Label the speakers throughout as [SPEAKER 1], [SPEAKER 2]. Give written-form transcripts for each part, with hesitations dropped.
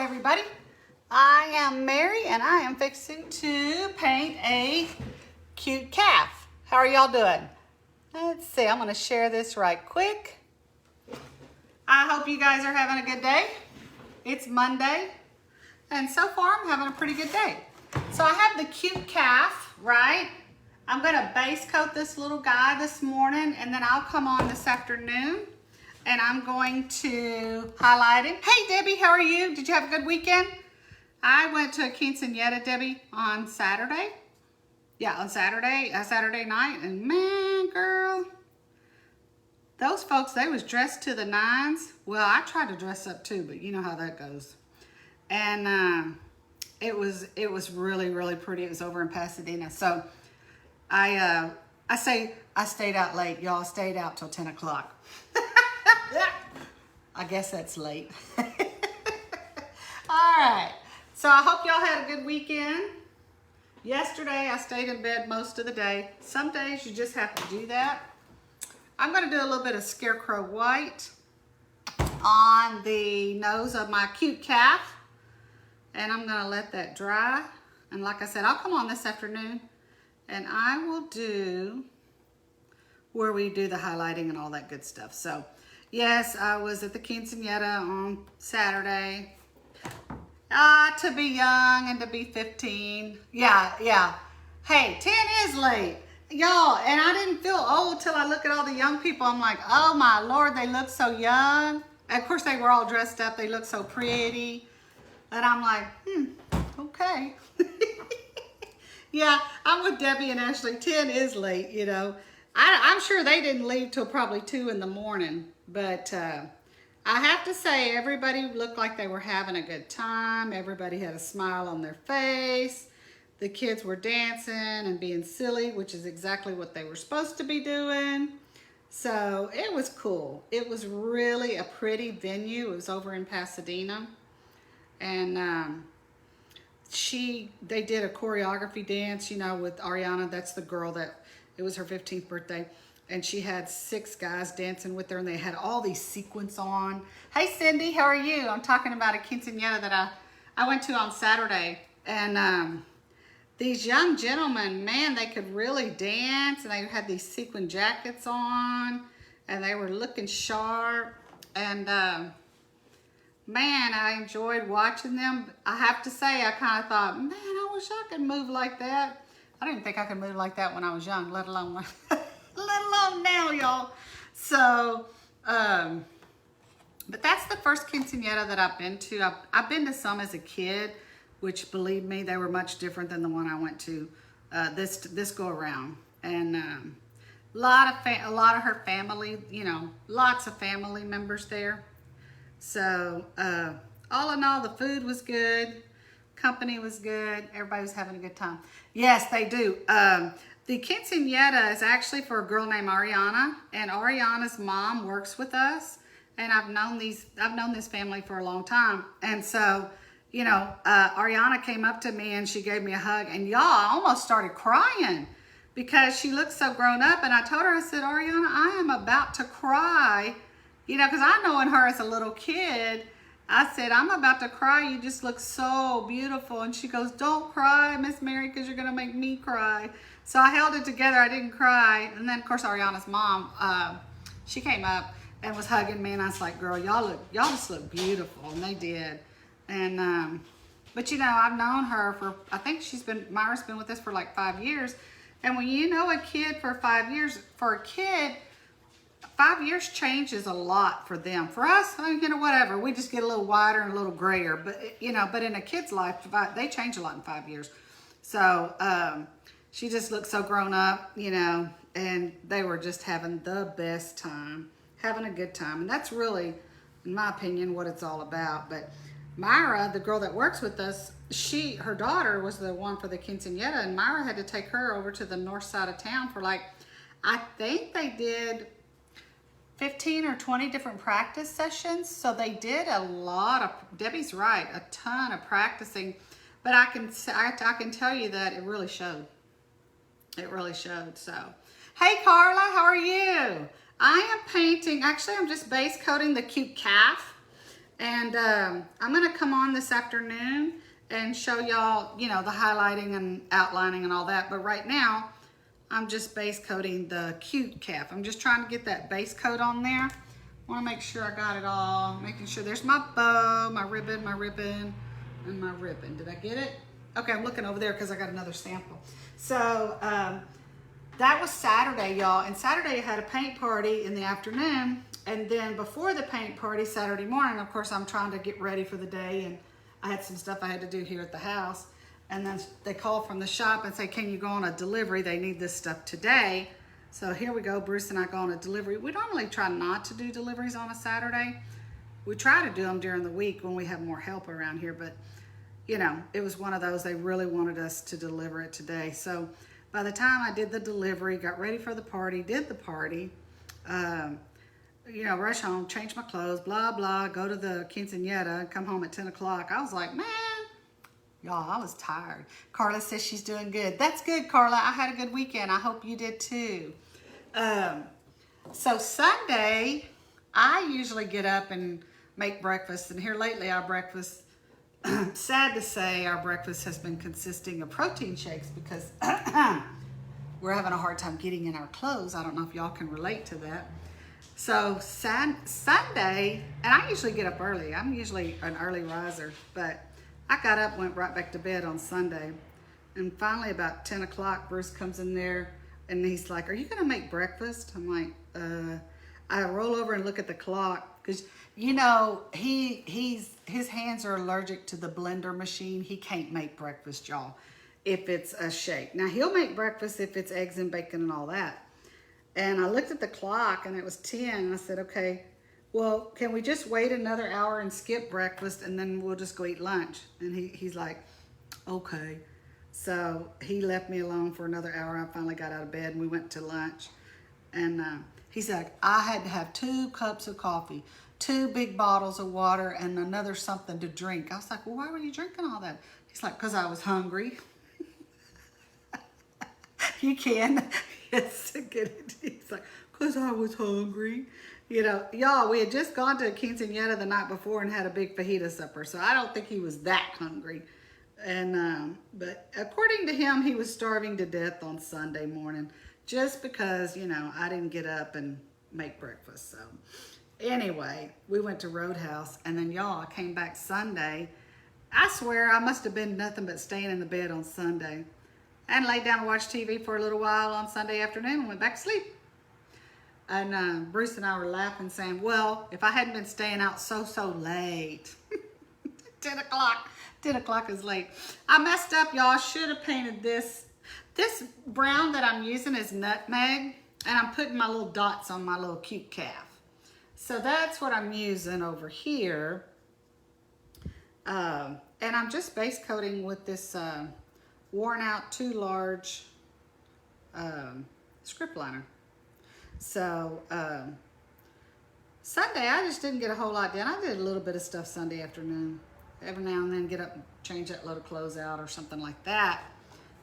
[SPEAKER 1] everybody. I am Mary and I am fixing to paint a cute calf. How are y'all doing? Let's see, I'm going to share this right quick. I hope you guys are having a good day. It's Monday and so far I'm having a pretty good day. So I have the cute calf, right? I'm going to base coat this little guy this morning and then I'll come on this afternoon and I'm going to highlight him. Hey Debbie, how are you? Did you have a good weekend? I went to a quinceañera, Debbie, on Saturday. Yeah, on Saturday night, and man, girl, those folks, they was dressed to the nines. Well, I tried to dress up too, but you know how that goes. And it was really, really pretty. It was over in Pasadena. So I stayed out late. Y'all stayed out till 10 o'clock. I guess that's late. All right. So I hope y'all had a good weekend. Yesterday, I stayed in bed most of the day. Some days you just have to do that. I'm going to do a little bit of scarecrow white on the nose of my cute calf. And I'm going to let that dry. And like I said, I'll come on this afternoon and I will do where we do the highlighting and all that good stuff. So yes, I was at the quinceañera on Saturday. To be young and to be 15. Yeah. Hey, 10 is late. Y'all, and I didn't feel old till I look at all the young people. I'm like, oh my Lord, they look so young. And of course, they were all dressed up. They look so pretty. And I'm like, okay. Yeah, I'm with Debbie and Ashley. 10 is late, you know. I'm sure they didn't leave till probably 2 in the morning. But I have to say, everybody looked like they were having a good time. Everybody had a smile on their face. The kids were dancing and being silly, which is exactly what they were supposed to be doing. So it was cool. It was really a pretty venue. It was over in Pasadena. And they did a choreography dance, you know, with Ariana. That's the girl that, it was her 15th birthday. And she had 6 guys dancing with her, and they had all these sequins on. Hey, Cindy, how are you? I'm talking about a quinceañera that I went to on Saturday. And these young gentlemen, man, they could really dance, and they had these sequin jackets on, and they were looking sharp. And man, I enjoyed watching them. I have to say, I kind of thought, man, I wish I could move like that. I didn't think I could move like that when I was young, let alone now, y'all. So, but that's the first quinceañera that I've been to. I've been to some as a kid, which, believe me, they were much different than the one I went to this go around. And a lot of her family, you know, lots of family members there. So, all in all, the food was good. Company was good. Everybody was having a good time. Yes, they do. The quinceañera is actually for a girl named Ariana, and Ariana's mom works with us. And I've known this family for a long time. And so, you know, Ariana came up to me and she gave me a hug, and y'all, I almost started crying because she looked so grown up. And I told her, I said, Ariana, I am about to cry, you know, because I knowing her as a little kid, I said, I'm about to cry. You just look so beautiful. And she goes, don't cry, Miss Mary, because you're going to make me cry. So I held it together. I didn't cry. And then, of course, Ariana's mom, she came up and was hugging me. And I was like, girl, y'all just look beautiful. And they did. And, but, you know, I've known her for, I think Myra's been with us for like 5 years. And when you know a kid for 5 years, for a kid, 5 years changes a lot for them. For us, you know, whatever. We just get a little whiter and a little grayer. But, you know, but in a kid's life, they change a lot in 5 years. So, she just looked so grown up, you know, and they were just having the best time, having a good time. And that's really, in my opinion, what it's all about. But Myra, the girl that works with us, her daughter was the one for the quinceañera, and Myra had to take her over to the north side of town for like, I think they did 15 or 20 different practice sessions. So they did a lot of, Debbie's right, a ton of practicing. But I can tell you that it really showed. It really showed. So, hey Carla, how are you? I am painting, actually I'm just base coating the cute calf. And And I'm gonna come on this afternoon and show y'all, you know, the highlighting and outlining and all that. But right now, I'm just base coating the cute calf. I'm just trying to get that base coat on there. Want to make sure I got it all. Making sure there's my bow, my ribbon, and my ribbon. Did I get it? Okay, I'm looking over there because I got another sample. So that was Saturday, y'all. And Saturday I had a paint party in the afternoon. And then before the paint party, Saturday morning, of course, I'm trying to get ready for the day. And I had some stuff I had to do here at the house. And then they call from the shop and say, can you go on a delivery? They need this stuff today. So here we go, Bruce and I go on a delivery. We normally try not to do deliveries on a Saturday. We try to do them during the week when we have more help around here, but you know, it was one of those, they really wanted us to deliver it today. So by the time I did the delivery, got ready for the party, did the party, you know, rush home, change my clothes, blah, blah, go to the quinceañera, come home at 10 o'clock. I was like, man, y'all, I was tired. Carla says she's doing good. That's good, Carla. I had a good weekend. I hope you did too. So Sunday, I usually get up and make breakfast. And here lately, our breakfast, sad to say, our breakfast has been consisting of protein shakes because we're having a hard time getting in our clothes. I don't know if y'all can relate to that. So Sunday, and I usually get up early. I'm usually an early riser, but I got up, went right back to bed on Sunday. And finally about 10 o'clock, Bruce comes in there and he's like, are you gonna make breakfast? I'm like, I roll over and look at the clock because you know, his hands are allergic to the blender machine. He can't make breakfast, y'all, if it's a shake. Now he'll make breakfast if it's eggs and bacon and all that. And I looked at the clock and it was 10 and I said, okay, well, can we just wait another hour and skip breakfast and then we'll just go eat lunch? And he's like, okay. So he left me alone for another hour. I finally got out of bed and we went to lunch. And he's like, I had to have 2 cups of coffee, 2 big bottles of water, and another something to drink. I was like, well, why were you drinking all that? He's like, because I was hungry. You can. Yes, get it. He's like, because I was hungry. You know, y'all, we had just gone to a quinceañera the night before and had a big fajita supper, so I don't think he was that hungry. And but according to him, he was starving to death on Sunday morning just because, you know, I didn't get up and make breakfast. So anyway, we went to Roadhouse, and then y'all, I came back Sunday. I swear I must have been nothing but staying in the bed on Sunday. And laid down and watched TV for a little while on Sunday afternoon and went back to sleep. And Bruce and I were laughing, saying, well, if I hadn't been staying out so late, 10 o'clock, 10 o'clock is late. I messed up, y'all. I should have painted this. This brown that I'm using is nutmeg, and I'm putting my little dots on my little cute calf. So that's what I'm using over here. And I'm just base coating with this worn out too large script liner. So Sunday, I just didn't get a whole lot done. I did a little bit of stuff Sunday afternoon. Every now and then get up and change that load of clothes out or something like that.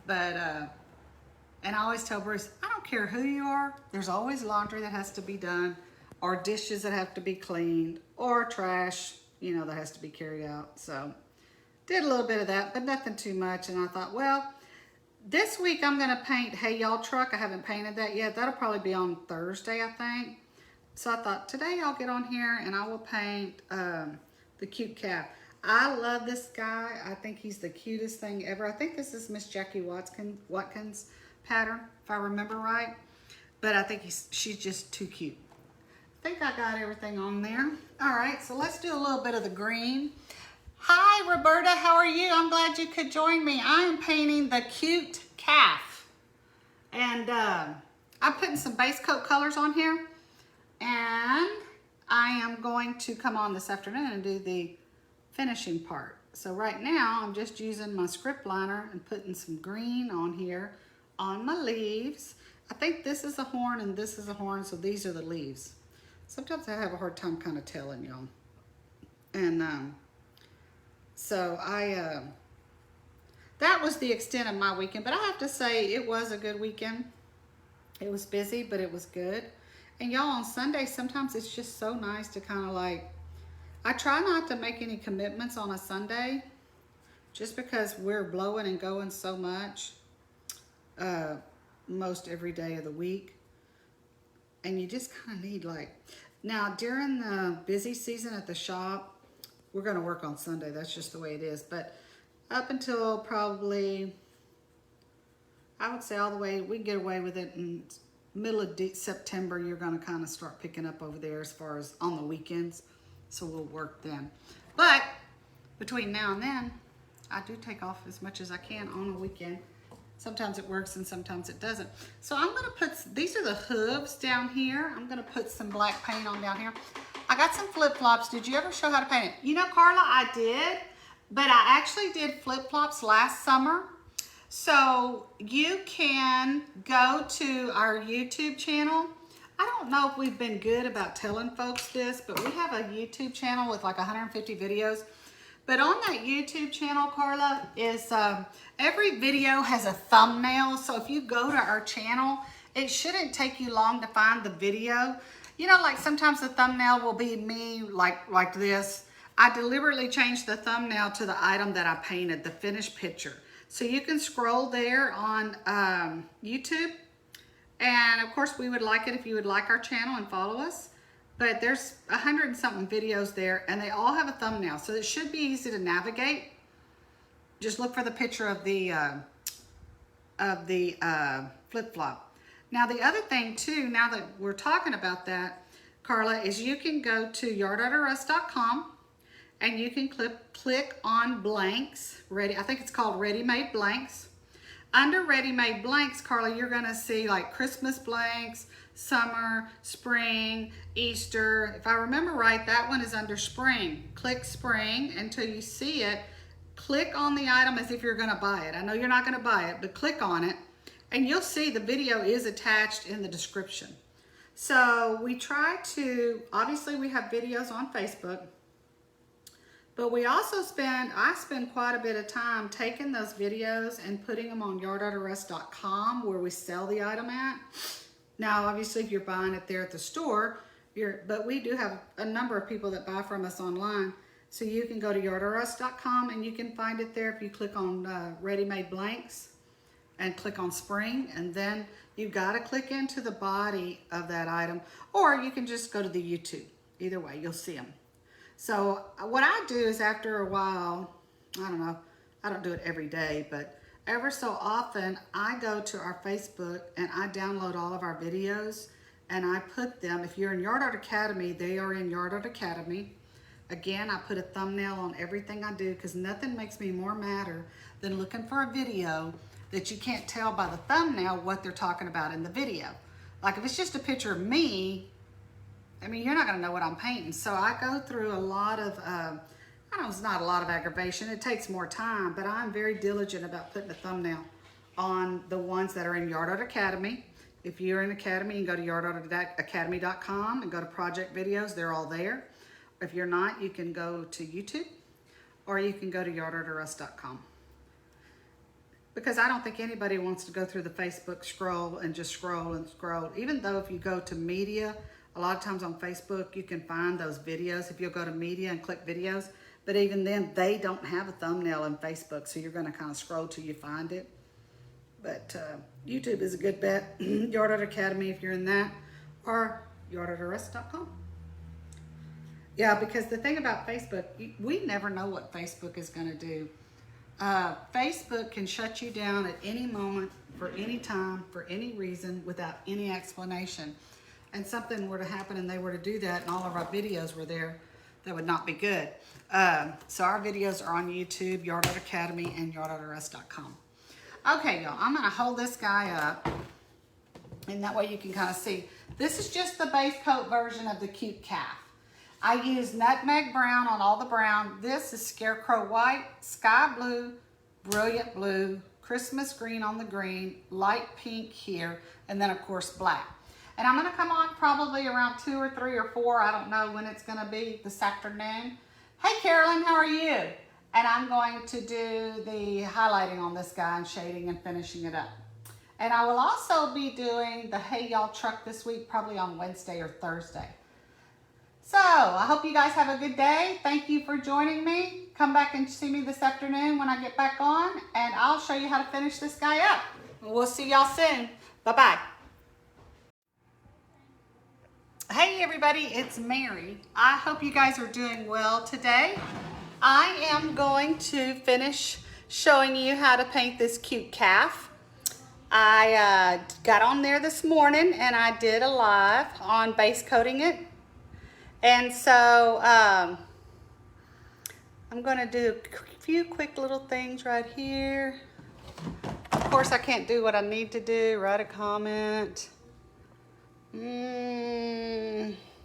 [SPEAKER 1] But, and I always tell Bruce, I don't care who you are, there's always laundry that has to be done, or dishes that have to be cleaned, or trash, you know, that has to be carried out. So did a little bit of that, but nothing too much. And I thought, well, this week I'm gonna paint Hey Y'all Truck. I haven't painted that yet. That'll probably be on Thursday, I think. So I thought today I'll get on here and I will paint the cute calf. I love this guy. I think he's the cutest thing ever. I think this is Miss Jackie Watkins pattern, if I remember right. But I think she's just too cute. I think I got everything on there. All right, so let's do a little bit of the green. Hi, Roberta, how are you? I'm glad you could join me. I am painting the cute calf. And I'm putting some base coat colors on here. And I am going to come on this afternoon and do the finishing part. So right now, I'm just using my script liner and putting some green on here on my leaves. I think this is a horn and this is a horn, so these are the leaves. Sometimes I have a hard time kind of telling y'all. And so that was the extent of my weekend, but I have to say it was a good weekend. It was busy, but it was good. And y'all, on Sunday, sometimes it's just so nice to kind of like, I try not to make any commitments on a Sunday just because we're blowing and going so much most every day of the week. And you just kind of need like, now during the busy season at the shop, we're going to work on Sunday. That's just the way it is. But up until probably, I would say all the way, we can get away with it in middle of September, you're going to kind of start picking up over there as far as on the weekends. So we'll work then. But between now and then, I do take off as much as I can on a weekend. Sometimes it works and sometimes it doesn't. So I'm going to put, these are the hooves down here. I'm going to put some black paint on down here. I got some flip-flops. Did you ever show how to paint it? You know, Carla, I did, but I actually did flip-flops last summer. So you can go to our YouTube channel. I don't know if we've been good about telling folks this, but we have a YouTube channel with like 150 videos. But on that YouTube channel, Carla, is every video has a thumbnail. So if you go to our channel, it shouldn't take you long to find the video. You know, like sometimes the thumbnail will be me like this. I deliberately changed the thumbnail to the item that I painted, the finished picture. So you can scroll there on YouTube. And of course, we would like it if you would like our channel and follow us. But there's 100 and something videos there, and they all have a thumbnail. So it should be easy to navigate. Just look for the picture of the flip-flop. Now, the other thing, too, now that we're talking about that, Carla, is you can go to yard.us.com, and you can click on blanks. I think it's called ready-made blanks. Under ready-made blanks, Carla, you're going to see like Christmas blanks, summer, spring, Easter. If I remember right, that one is under spring. Click spring until you see it. Click on the item as if you're going to buy it. I know you're not going to buy it, but click on it and you'll see the video is attached in the description. So we try to, obviously we have videos on Facebook, but we also I spend quite a bit of time taking those videos and putting them on yard.us.com where we sell the item at. Now, obviously, if you're buying it there at the store, but we do have a number of people that buy from us online. So you can go to yard.us.com and you can find it there if you click on ready-made blanks and click on spring. And then you've got to click into the body of that item, or you can just go to the YouTube. Either way, you'll see them. So what I do is after a while, I don't know, I don't do it every day, but ever so often I go to our Facebook and I download all of our videos and I put them, if you're in Yard Art Academy, they are in Yard Art Academy. Again, I put a thumbnail on everything I do because nothing makes me more madder than looking for a video that you can't tell by the thumbnail what they're talking about in the video. Like if it's just a picture of me, I mean, you're not going to know what I'm painting. So I go through a lot of, I know it's not a lot of aggravation. It takes more time, but I'm very diligent about putting a thumbnail on the ones that are in Yard Art Academy. If you're in Academy, you can go to yardartacademy.com and go to project videos. They're all there. If you're not, you can go to YouTube or you can go to yardartus.com. Because I don't think anybody wants to go through the Facebook scroll and just scroll and scroll. Even though if you go to media, a lot of times on Facebook, you can find those videos if you'll go to media and click videos. But even then, they don't have a thumbnail in Facebook, so you're going to kind of scroll till you find it. But YouTube is a good bet. Yard Art Academy if you're in that, or yardartus.com. Yeah, because the thing about Facebook, we never know what Facebook is going to do. Facebook can shut you down at any moment, for any time, for any reason, without any explanation. And something were to happen and they were to do that and all of our videos were there, that would not be good. So our videos are on YouTube, Yard Art Academy, and yardartus.com. Okay, y'all, I'm going to hold this guy up, and that way you can kind of see. This is just the base coat version of the cute calf. I use nutmeg brown on all the brown. This is scarecrow white, sky blue, brilliant blue, Christmas green on the green, light pink here, and then of course black. And I'm going to come on probably around 2 or 3 or 4. I don't know when it's going to be this afternoon. Hey, Carolyn, how are you? And I'm going to do the highlighting on this guy and shading and finishing it up. And I will also be doing the Hey Y'all truck this week, probably on Wednesday or Thursday. So I hope you guys have a good day. Thank you for joining me. Come back and see me this afternoon when I get back on, and I'll show you how to finish this guy up. We'll see y'all soon. Bye-bye. Hey everybody, it's Mary. I hope you guys are doing well today. I am going to finish showing you how to paint this cute calf. I got on there this morning and I did a live on base coating it. And so I'm gonna do a few quick little things right here. Of course, I can't do what I need to do, write a comment.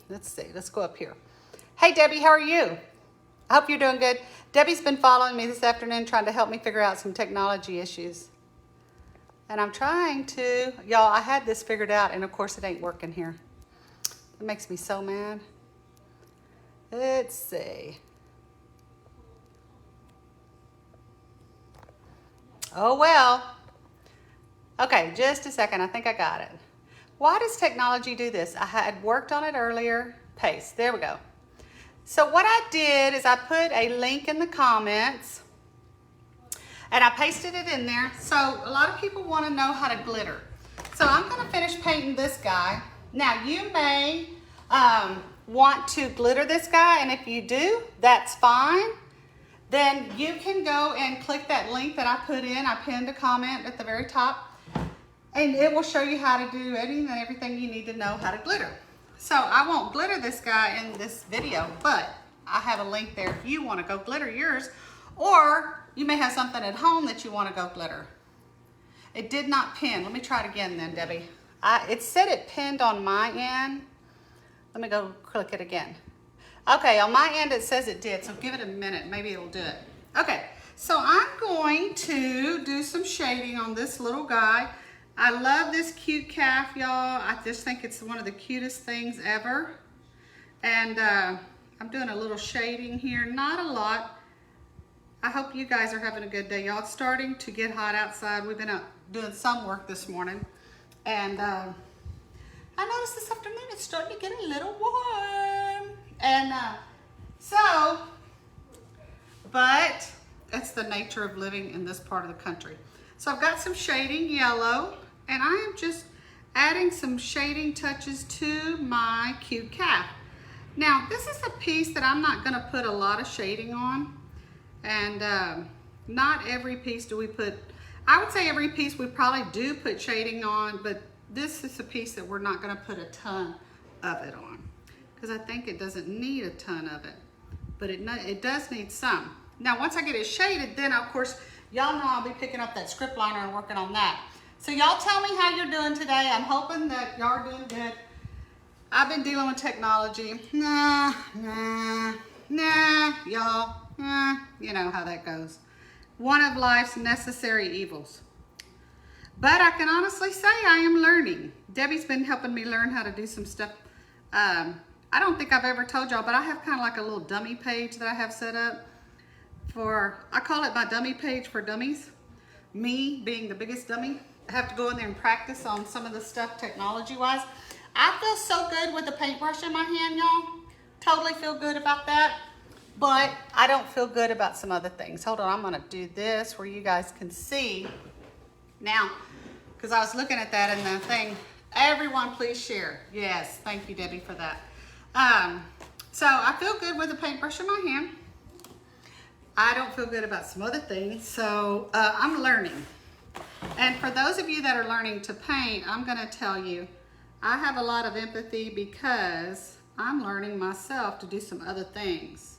[SPEAKER 1] Let's see, let's go up here. Hey Debbie, how are you? I hope you're doing good. Debbie's been following me this afternoon trying to help me figure out some technology issues. And I'm trying to, y'all, I had this figured out and of course it ain't working here. It makes me so mad. Let's see. Oh well. Okay, just a second, I think I got it. Why does technology do this? I had worked on it earlier. Paste, there we go. So what I did is I put a link in the comments and I pasted it in there. So a lot of people want to know how to glitter. So I'm going to finish painting this guy. Now you may want to glitter this guy, and if you do, that's fine. Then you can go and click that link that I put in. I pinned a comment at the very top, and it will show you how to do anything and everything you need to know how to glitter. So I won't glitter this guy in this video, but I have a link there if you want to go glitter yours, or you may have something at home that you want to go glitter. It did not pin. Let me try it again then, Debbie. It said it pinned on my end. Let me go click it again. Okay, on my end it says it did, so give it a minute, maybe it'll do it. Okay, so I'm going to do some shading on this little guy. I love this cute calf, y'all. I just think it's one of the cutest things ever. And I'm doing a little shading here, not a lot. I hope you guys are having a good day, y'all. It's starting to get hot outside. We've been out doing some work this morning. And I noticed this afternoon it's starting to get a little warm. And but it's the nature of living in this part of the country. So I've got some shading yellow, and I am just adding some shading touches to my cute calf. Now this is a piece that I'm not gonna put a lot of shading on, and not every piece do we put, I would say every piece we probably do put shading on, but this is a piece that we're not gonna put a ton of it on, because I think it doesn't need a ton of it, but it does need some. Now once I get it shaded, then of course, y'all know I'll be picking up that script liner and working on that. So y'all tell me how you're doing today. I'm hoping that y'all are doing good. I've been dealing with technology. Nah, y'all. You know how that goes. One of life's necessary evils. But I can honestly say I am learning. Debbie's been helping me learn how to do some stuff. I don't think I've ever told y'all, but I have kind of like a little dummy page that I have set up for, I call it my dummy page for dummies. Me being the biggest dummy. I have to go in there and practice on some of the stuff technology-wise. I feel so good with the paintbrush in my hand, y'all. Totally feel good about that. But I don't feel good about some other things. Hold on, I'm gonna do this where you guys can see. Now, because I was looking at that in the thing, everyone please share. Yes, thank you Debbie for that. So I feel good with the paintbrush in my hand. I don't feel good about some other things, so I'm learning. And for those of you that are learning to paint, I'm gonna tell you, I have a lot of empathy because I'm learning myself to do some other things.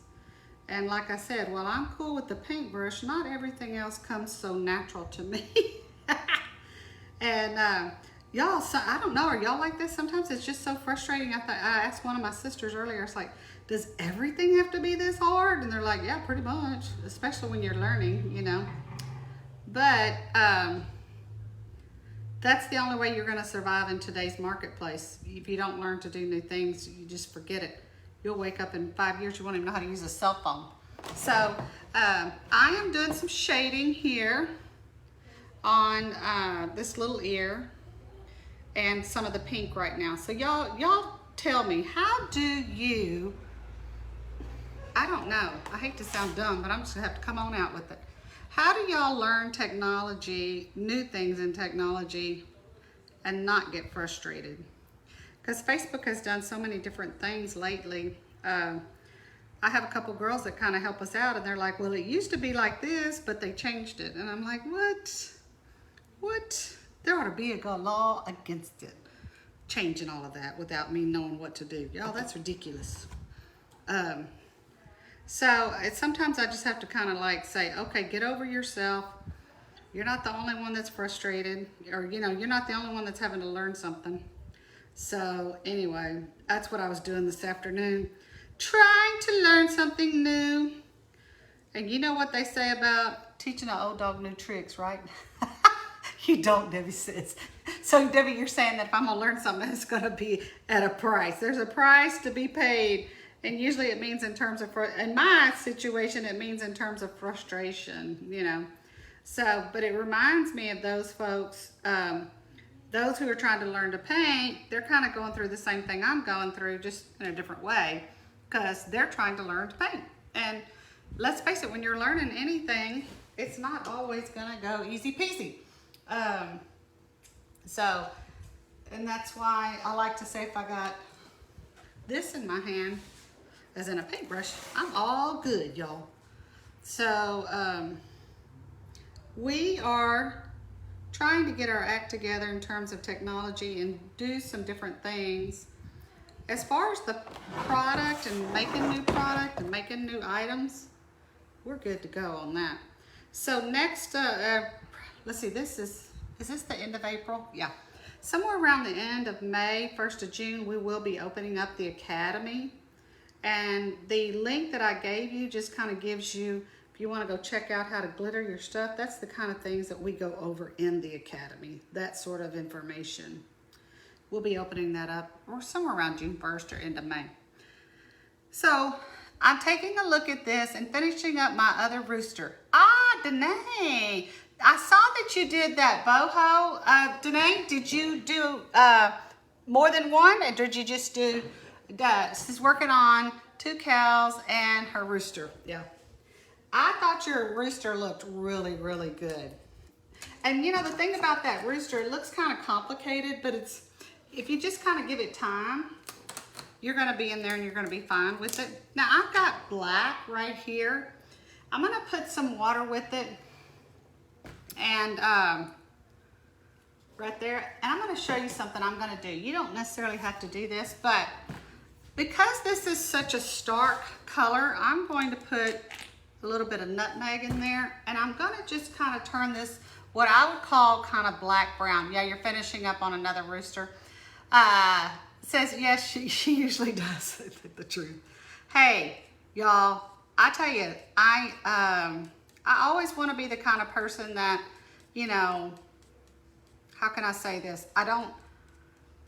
[SPEAKER 1] And like I said, while I'm cool with the paintbrush, not everything else comes so natural to me. And y'all, so, I don't know, are y'all like this? Sometimes it's just so frustrating. I asked one of my sisters earlier, it's like, does everything have to be this hard? And they're like, yeah, pretty much, especially when you're learning, you know. But that's the only way you're gonna survive in today's marketplace. If you don't learn to do new things, you just forget it. You'll wake up in 5 years, you won't even know how to use a cell phone. So I am doing some shading here on this little ear and some of the pink right now. So y'all tell me, how do you, I don't know, I hate to sound dumb, but I'm just gonna have to come on out with it. How do y'all learn technology, new things in technology, and not get frustrated? Because Facebook has done so many different things lately. I have a couple girls that kind of help us out, and they're like, well, it used to be like this, but they changed it. And I'm like, what? What? There ought to be a law against it. Changing all of that without me knowing what to do. Y'all, that's ridiculous. So sometimes I just have to kind of like say, okay, get over yourself. You're not the only one that's frustrated, or you know, you're not the only one that's having to learn something. So anyway, that's what I was doing this afternoon, trying to learn something new. And you know what they say about teaching an old dog new tricks, right? You don't, Debbie says. So Debbie, you're saying that if I'm gonna learn something, it's gonna be at a price. There's a price to be paid. And usually it means in terms of, in my situation, it means in terms of frustration, you know. So, but it reminds me of those folks, those who are trying to learn to paint, they're kind of going through the same thing I'm going through, just in a different way, because they're trying to learn to paint. And let's face it, when you're learning anything, it's not always gonna go easy peasy. And that's why I like to say, if I got this in my hand, as in a paintbrush, I'm all good, y'all. So we are trying to get our act together in terms of technology and do some different things. As far as the product and making new product and making new items, we're good to go on that. So next, let's see, is this the end of April? Yeah. Somewhere around the end of May, 1st of June, we will be opening up the Academy. And the link that I gave you just kind of gives you, if you want to go check out how to glitter your stuff, that's the kind of things that we go over in the Academy, that sort of information. We'll be opening that up or somewhere around June 1st or end of May. So I'm taking a look at this and finishing up my other rooster. Ah, Danae, I saw that you did that boho. Danae, did you do more than one, or did you just do, she's working on 2 cows and her rooster. Yeah. I thought your rooster looked really, really good. And you know, the thing about that rooster, it looks kind of complicated, but it's, if you just kind of give it time, you're gonna be in there and you're gonna be fine with it. Now I've got black right here. I'm gonna put some water with it and right there. And I'm gonna show you something I'm gonna do. You don't necessarily have to do this, but because this is such a stark color, I'm going to put a little bit of nutmeg in there, and I'm gonna just kind of turn this, what I would call kind of black brown. Yeah, you're finishing up on another rooster. Says, yes, she usually does, the truth. Hey, y'all, I tell you, I always wanna be the kind of person that, you know, how can I say this? I don't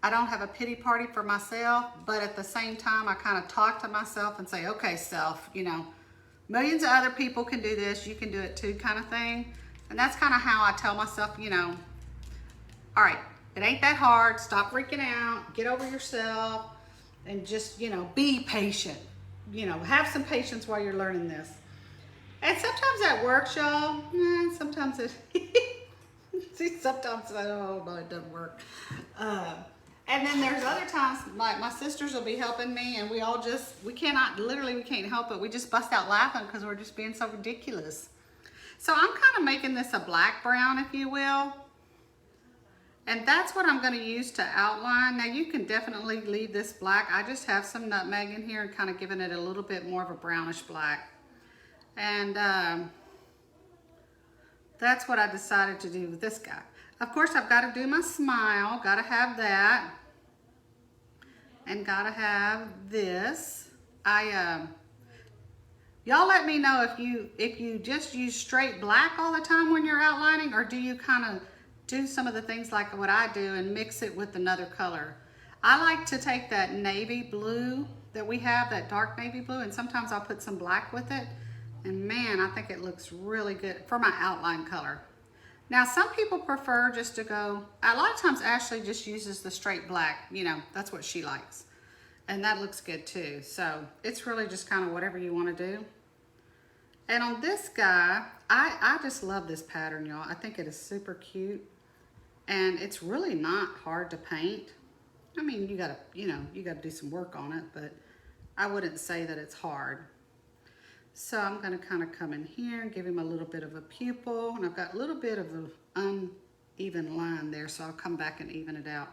[SPEAKER 1] have a pity party for myself, but at the same time, I kind of talk to myself and say, okay, self, you know, millions of other people can do this, you can do it too, kind of thing. And that's kind of how I tell myself, you know, all right, it ain't that hard, stop freaking out, get over yourself, and just, you know, be patient. You know, have some patience while you're learning this. And sometimes that works, y'all. Sometimes it, see, sometimes, oh no, it doesn't work. And then there's other times, like my sisters will be helping me, and we all just, we can't help it. We just bust out laughing because we're just being so ridiculous. So I'm kind of making this a black brown, if you will. And that's what I'm going to use to outline. Now you can definitely leave this black. I just have some nutmeg in here and kind of giving it a little bit more of a brownish black. And that's what I decided to do with this guy. Of course, I've got to do my smile. Got to have that. And got to have this. Y'all let me know if you just use straight black all the time when you're outlining, or do you kind of do some of the things like what I do and mix it with another color. I like to take that navy blue that we have, that dark navy blue, and sometimes I'll put some black with it. And man, I think it looks really good for my outline color. Now, some people prefer just to go, a lot of times Ashley just uses the straight black, you know, that's what she likes. And that looks good too. So it's really just kind of whatever you want to do. And on this guy, I just love this pattern, y'all. I think it is super cute. And it's really not hard to paint. I mean, you gotta do some work on it, but I wouldn't say that it's hard. So I'm gonna kind of come in here and give him a little bit of a pupil. And I've got a little bit of an uneven line there, so I'll come back and even it out.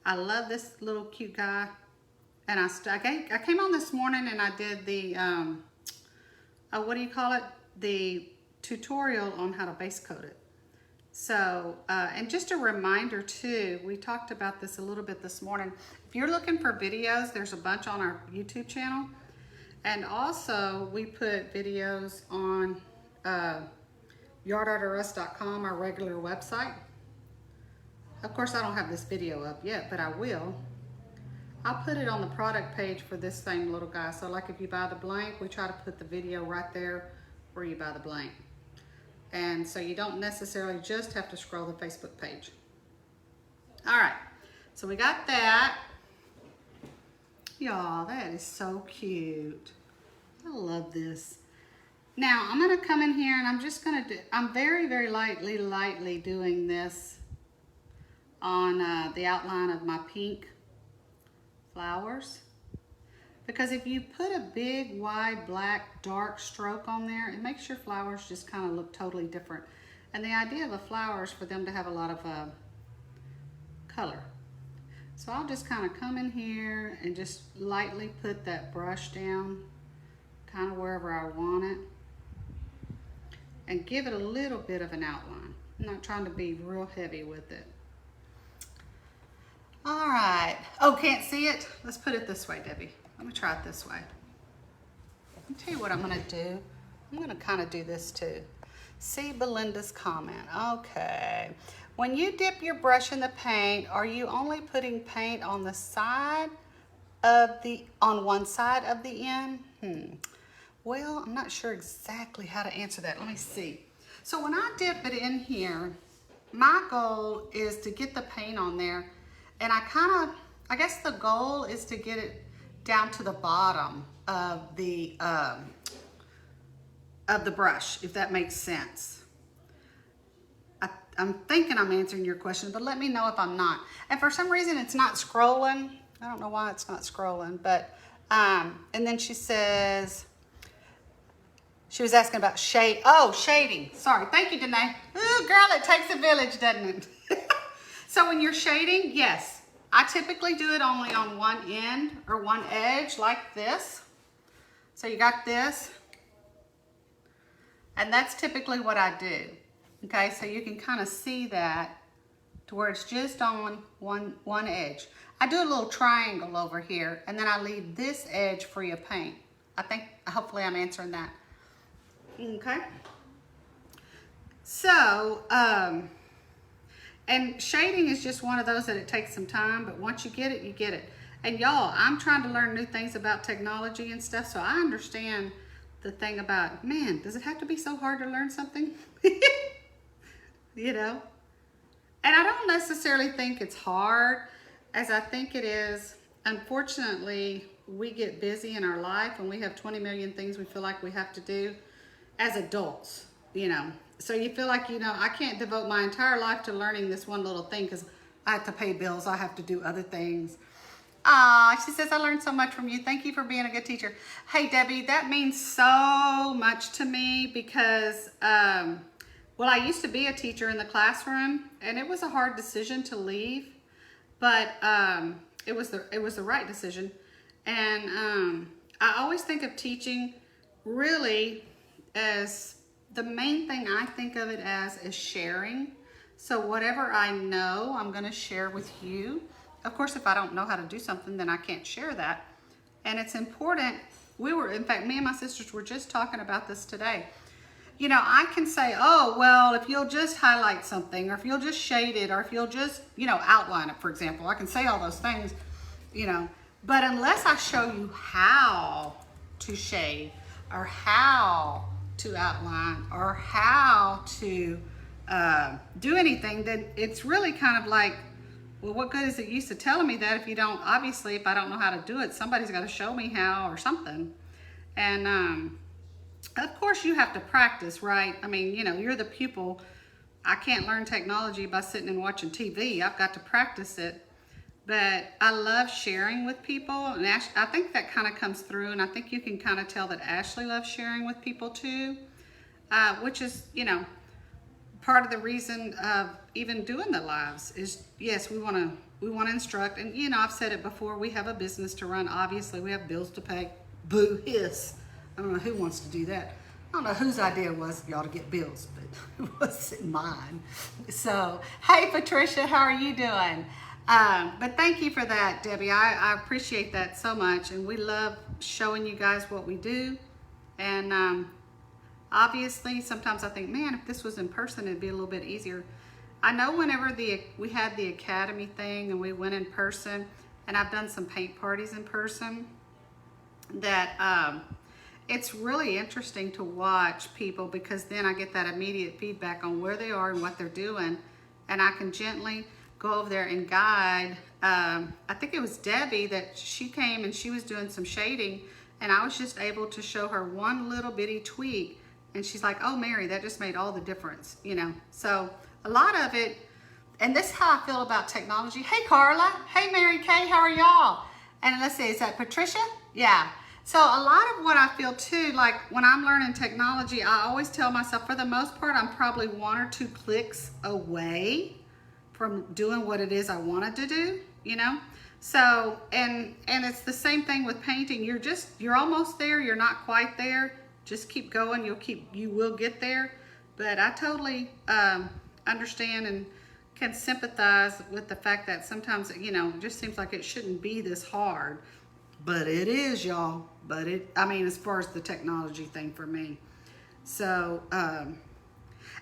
[SPEAKER 1] I love this little cute guy. And I came on this morning and I did the, what do you call it? The tutorial on how to base coat it. So, and just a reminder too, we talked about this a little bit this morning. If you're looking for videos, there's a bunch on our YouTube channel. And also we put videos on yardarterus.com, our regular website. Of course, I don't have this video up yet, but I will. I'll put it on the product page for this same little guy. So like if you buy the blank, we try to put the video right there where you buy the blank. And so you don't necessarily just have to scroll the Facebook page. All right, so we got that. Y'all, that is so cute. I love this. Now I'm gonna come in here and I'm just gonna do, I'm very, very lightly doing this on the outline of my pink flowers, because if you put a big wide black dark stroke on there, it makes your flowers just kind of look totally different. And the idea of a flower is for them to have a lot of color. So I'll just kind of come in here and just lightly put that brush down kind of wherever I want it and give it a little bit of an outline. I'm not trying to be real heavy with it. All right. Oh, can't see it? Let's put it this way, Debbie. Let me try it this way. I'll tell you what I'm going to do. I'm going to kind of do this too. See Belinda's comment. Okay. When you dip your brush in the paint, are you only putting paint on the side of on one side of the end? Well, I'm not sure exactly how to answer that. Let me see. So when I dip it in here, my goal is to get the paint on there. And I guess the goal is to get it down to the bottom of the brush, if that makes sense. I'm thinking I'm answering your question, but let me know if I'm not. And for some reason, it's not scrolling. I don't know why it's not scrolling, but, and then she says, she was asking about shade. Oh, shading. Sorry. Thank you, Danae. Ooh, girl, it takes a village, doesn't it? So when you're shading, yes, I typically do it only on one end or one edge like this. So you got this, and that's typically what I do. Okay, so you can kind of see that to where it's just on one edge. I do a little triangle over here, and then I leave this edge free of paint. Hopefully I'm answering that. Okay. So, and shading is just one of those that it takes some time, but once you get it, you get it. And y'all, I'm trying to learn new things about technology and stuff, so I understand the thing about, man, does it have to be so hard to learn something? You know? And I don't necessarily think it's hard as I think it is. Unfortunately, we get busy in our life and we have 20 million things we feel like we have to do as adults, you know. So you feel like, you know, I can't devote my entire life to learning this one little thing because I have to pay bills. I have to do other things. She says, I learned so much from you. Thank you for being a good teacher. Hey, Debbie, that means so much to me because, well, I used to be a teacher in the classroom and it was a hard decision to leave, but it was the right decision. And I always think of teaching really as the main thing I think of it as is sharing. So whatever I know, I'm going to share with you. Of course, if I don't know how to do something, then I can't share that. And it's important. In fact, me and my sisters were just talking about this today. You know, I can say, oh, well, if you'll just highlight something, or if you'll just shade it, or if you'll just, you know, outline it, for example. I can say all those things, you know, but unless I show you how to shade, or how to outline, or how to do anything, then it's really kind of like, Well, what good is it use to telling me that if you don't, obviously, if I don't know how to do it, somebody's got to show me how or something. And of course you have to practice, right? I mean, you know, you're the pupil. I can't learn technology by sitting and watching TV. I've got to practice it. But I love sharing with people, and I think that kind of comes through, and I think you can kind of tell that Ashley loves sharing with people too, which is, you know, part of the reason of even doing the lives is, yes, we want to instruct, and you know, I've said it before, we have a business to run, obviously we have bills to pay. Boo hiss. I don't know who wants to do that. I don't know whose idea it was, y'all, to get bills, but it wasn't mine. So, hey Patricia, how are you doing? But thank you for that, Debbie. I appreciate that so much, and we love showing you guys what we do. And obviously, sometimes I think, man, if this was in person, it'd be a little bit easier. I know whenever we had the academy thing and we went in person, and I've done some paint parties in person, that it's really interesting to watch people, because then I get that immediate feedback on where they are and what they're doing, and I can gently go over there and guide. I think it was Debbie that she came and she was doing some shading, and I was just able to show her one little bitty tweak, and she's like, oh Mary, that just made all the difference, you know. So a lot of it, and this is how I feel about technology. Hey Carla, hey Mary Kay, how are y'all? And let's see, is that Patricia? Yeah. So a lot of what I feel too, like when I'm learning technology, I always tell myself, for the most part, I'm probably 1 or 2 clicks away from doing what it is I wanted to do, you know? So, and it's the same thing with painting. You're almost there, you're not quite there. Just keep going, you will get there. But I totally understand and can sympathize with the fact that sometimes, you know, it just seems like it shouldn't be this hard. But it is, y'all. But I mean, as far as the technology thing for me. So, and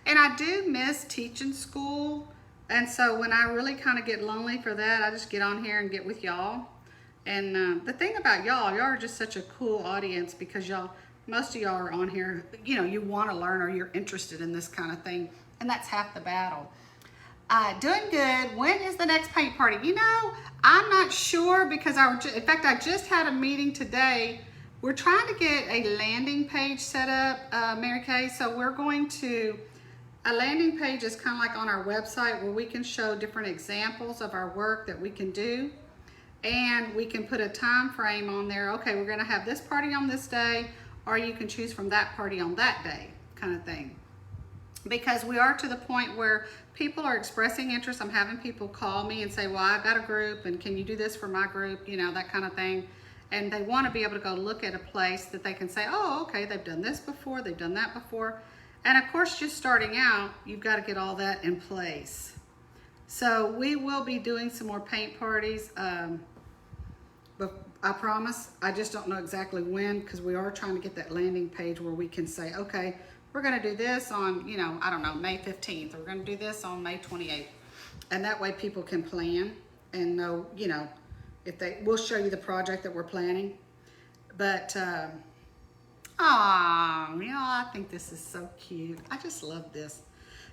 [SPEAKER 1] I do miss teaching school. And so when I really kind of get lonely for that, I just get on here and get with y'all. And the thing about y'all are just such a cool audience, because most of y'all are on here, you know, you want to learn or you're interested in this kind of thing. And that's half the battle. Doing good. When is the next paint party? You know, I'm not sure, because in fact, I just had a meeting today. We're trying to get a landing page set up, Mary Kay. So we're going to, a landing page is kind of like on our website where we can show different examples of our work that we can do. And we can put a time frame on there. Okay, we're going to have this party on this day, or you can choose from that party on that day, kind of thing. Because we are to the point where people are expressing interest. I'm having people call me and say, well, I've got a group, and can you do this for my group? You know, that kind of thing. And they want to be able to go look at a place that they can say, oh, okay, they've done this before, they've done that before. And of course, just starting out, you've got to get all that in place. So we will be doing some more paint parties, but I promise, I just don't know exactly when, because we are trying to get that landing page where we can say, okay, we're going to do this on, you know, I don't know, May 15th. We're going to do this on May 28th. And that way people can plan and know, you know, we'll show you the project that we're planning. But, you know, I think this is so cute. I just love this.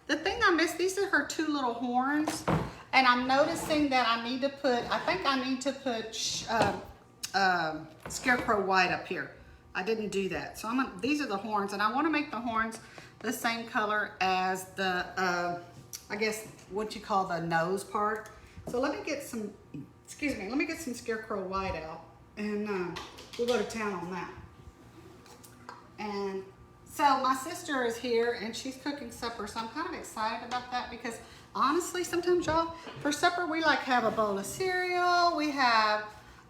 [SPEAKER 1] The thing I missed, these are her 2 little horns. And I'm noticing that I need to put, I think I need to put Scarecrow White up here. I didn't do that. So these are the horns, and I want to make the horns the same color as the, I guess what you call the nose part. So let me get some, excuse me, let me get some Scarecrow White out, and we'll go to town on that. And so my sister is here, and she's cooking supper, so I'm kind of excited about that, because honestly, sometimes y'all, for supper, we like have a bowl of cereal, we have,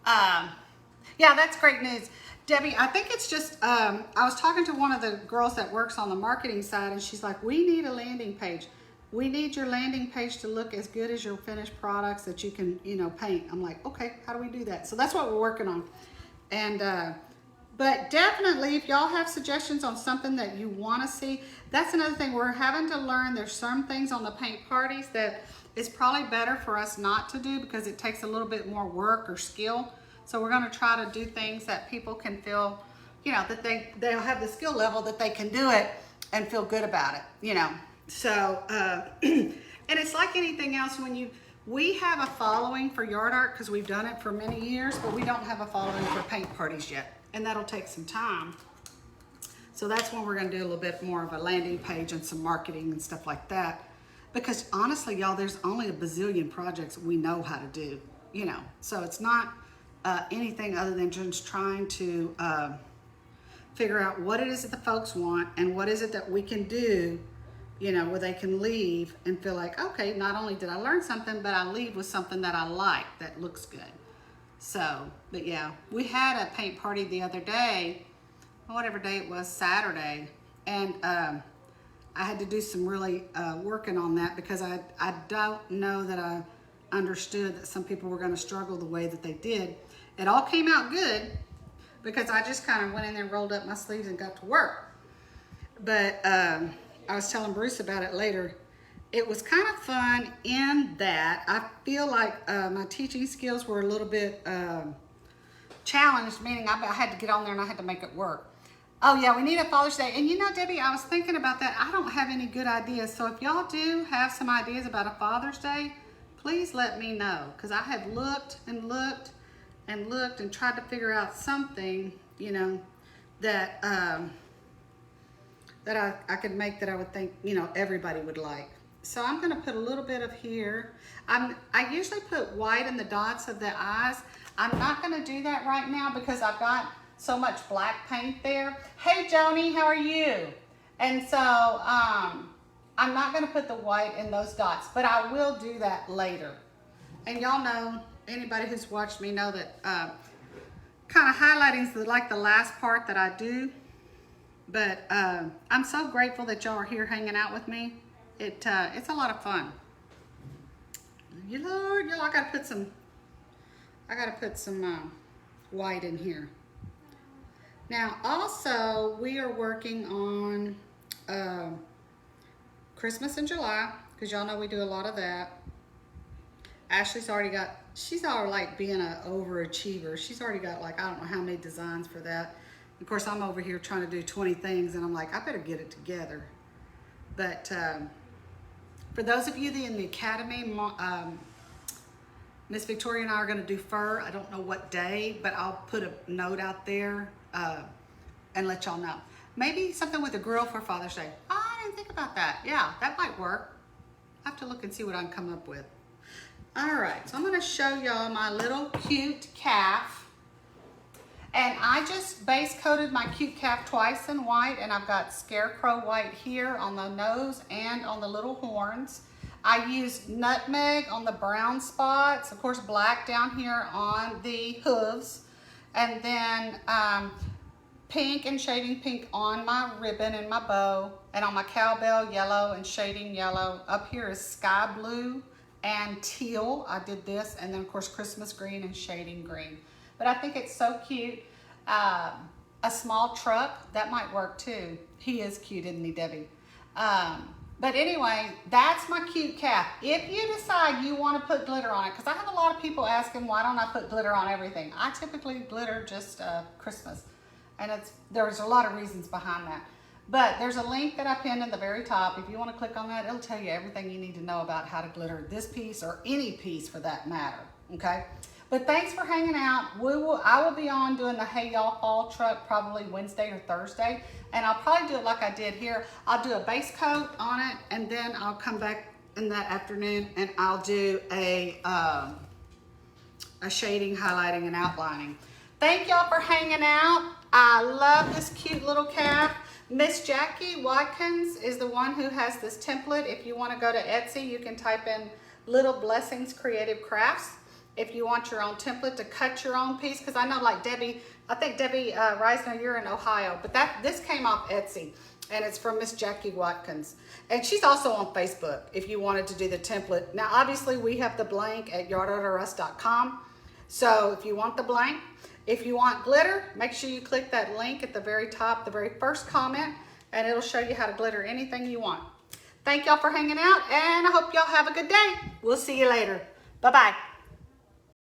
[SPEAKER 1] yeah, that's great news. Debbie, I think it's just, I was talking to one of the girls that works on the marketing side, and she's like, we need a landing page. We need your landing page to look as good as your finished products that you can, you know, paint. I'm like, okay, how do we do that? So that's what we're working on. And, but definitely, if y'all have suggestions on something that you want to see, that's another thing we're having to learn. There's some things on the paint parties that is probably better for us not to do, because it takes a little bit more work or skill. So we're going to try to do things that people can feel, you know, that they'll have the skill level that they can do it and feel good about it, you know. So, and it's like anything else, when We have a following for yard art because we've done it for many years, but we don't have a following for paint parties yet. And that'll take some time. So that's when we're gonna do a little bit more of a landing page and some marketing and stuff like that. Because honestly, y'all, there's only a bazillion projects we know how to do, you know. So it's not anything other than just trying to figure out what it is that the folks want and what is it that we can do, you know, where they can leave and feel like, okay, not only did I learn something, but I leave with something that I like, that looks good. So, but yeah, we had a paint party the other day, whatever day it was, Saturday, and I had to do some really working on that because I don't know that I understood that some people were going to struggle the way that they did. It all came out good because I just kind of went in there and rolled up my sleeves and got to work. But I was telling Bruce about it later. It was kind of fun in that I feel like my teaching skills were a little bit challenged, meaning I had to get on there and I had to make it work. Oh yeah, we need a Father's Day. And you know, Debbie, I was thinking about that. I don't have any good ideas. So if y'all do have some ideas about a Father's Day, please let me know. Because I have looked and looked and looked and tried to figure out something, you know, that that I could make that I would think, you know, everybody would like. So I'm gonna put a little bit of here. I usually put white in the dots of the eyes. I'm not gonna do that right now because I've got so much black paint there. Hey Joni, how are you? And so I'm not gonna put the white in those dots, but I will do that later. And y'all know, anybody who's watched me know that kind of highlighting is like the last part that I do. But I'm so grateful that y'all are here hanging out with me. It's a lot of fun. Lord, y'all, I gotta put some white in here. Now, also, we are working on Christmas in July, because y'all know we do a lot of that. Ashley's already got, she's all like being an overachiever. She's already got like, I don't know how many designs for that. Of course, I'm over here trying to do 20 things, and I'm like, I better get it together. But for those of you in the academy, Miss Victoria and I are going to do fur. I don't know what day, but I'll put a note out there and let y'all know. Maybe something with a grill for Father's Day. Oh, I didn't think about that. Yeah, that might work. I have to look and see what I can come up with. All right, so I'm going to show y'all my little cute calf. And I just base coated my cute calf twice in white, and I've got scarecrow white here on the nose and on the little horns. I used nutmeg on the brown spots, of course black down here on the hooves, and then pink and shading pink on my ribbon and my bow, and on my cowbell yellow and shading yellow. Up here is sky blue and teal. I did this, and then of course Christmas green and shading green. But I think it's so cute. A small truck, that might work too. He is cute, isn't he, Debbie? But anyway, that's my cute calf. If you decide you want to put glitter on it, because I have a lot of people asking, why don't I put glitter on everything? I typically glitter just Christmas. And there's a lot of reasons behind that. But there's a link that I pinned in the very top. If you want to click on that, it'll tell you everything you need to know about how to glitter this piece or any piece for that matter, okay? But thanks for hanging out. I will be on doing the Hey Y'all Fall truck probably Wednesday or Thursday. And I'll probably do it like I did here. I'll do a base coat on it, and then I'll come back in that afternoon and I'll do a shading, highlighting, and outlining. Thank y'all for hanging out. I love this cute little calf. Miss Jackie Watkins is the one who has this template. If you want to go to Etsy, you can type in Little Blessings Creative Crafts. If you want your own template to cut your own piece, because I know like Debbie, I think Debbie Reisner, you're in Ohio, but this came off Etsy, and it's from Miss Jackie Watkins. And she's also on Facebook if you wanted to do the template. Now, obviously, we have the blank at yardartorus.com. So if you want the blank, if you want glitter, make sure you click that link at the very top, the very first comment, and it'll show you how to glitter anything you want. Thank y'all for hanging out, and I hope y'all have a good day. We'll see you later. Bye-bye.